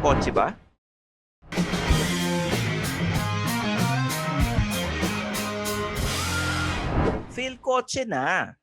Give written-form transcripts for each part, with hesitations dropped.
kotse ba? Feel kotse na.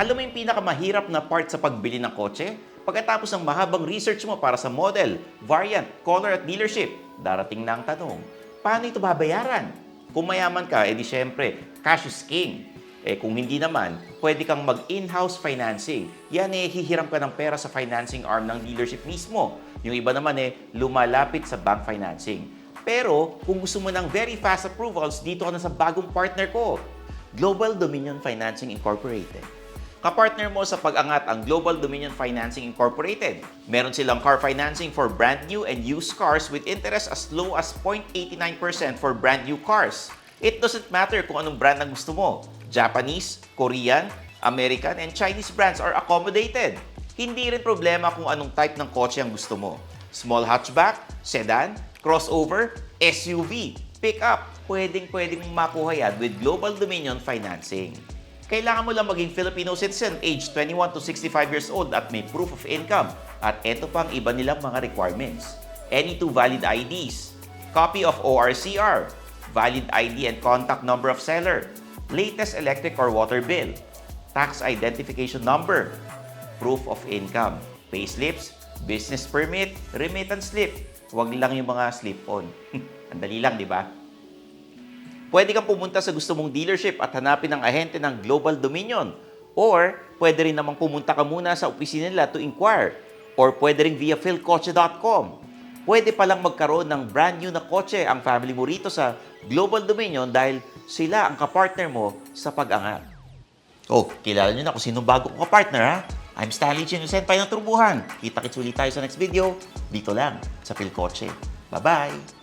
Alam mo yung pinakamahirap na part sa pagbili ng kotse? Pagkatapos ng mahabang research mo para sa model, variant, color at dealership, darating na ang tanong, paano ito babayaran? Kung mayaman ka, edi syempre, cash is king. Kung hindi naman, pwede kang mag-in-house financing. Yan hihiram ka ng pera sa financing arm ng dealership mismo. Yung iba naman lumalapit sa bank financing. Pero kung gusto mo ng very fast approvals, dito ka na sa bagong partner ko, Global Dominion Financing Incorporated. Kapartner mo sa pag-angat ang Global Dominion Financing Incorporated. Meron silang car financing for brand new and used cars with interest as low as 0.89% for brand new cars. It doesn't matter kung anong brand ang gusto mo. Japanese, Korean, American, and Chinese brands are accommodated. Hindi rin problema kung anong type ng kotse ang gusto mo. Small hatchback, sedan, crossover, SUV, pickup. Pwedeng makuha yan with Global Dominion Financing. Kailangan mo lang maging Filipino citizen, age 21 to 65 years old at may proof of income. At eto pang iba nilang mga requirements. Any two valid IDs, copy of ORCR, valid ID and contact number of seller, latest electric or water bill, tax identification number, proof of income, payslips, business permit, remittance slip. Huwag lang yung mga slip-on. Ang dali lang, di ba? Pwede kang pumunta sa gusto mong dealership at hanapin ang ahente ng Global Dominion. Or, pwede rin namang pumunta ka muna sa opisina nila to inquire. Or pwede rin via philkotse.com. Pwede palang magkaroon ng brand new na kotse ang family mo rito sa Global Dominion dahil sila ang kapartner mo sa pag-angat. Oh, kilala nyo na kung sino bago kong kapartner, ha? I'm Stanley Chin, Senpai ng Turbuhan. Kita-kits ulit tayo sa next video. Dito lang sa Philkotse. Bye-bye!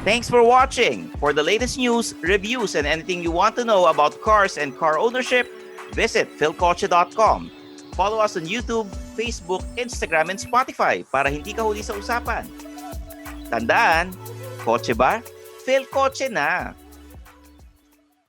Thanks for watching. For the latest news, reviews, and anything you want to know about cars and car ownership, visit philkotse.com. Follow us on YouTube, Facebook, Instagram, and Spotify para hindi ka huli sa usapan. Tandaan, kotse ba? Philkotse na!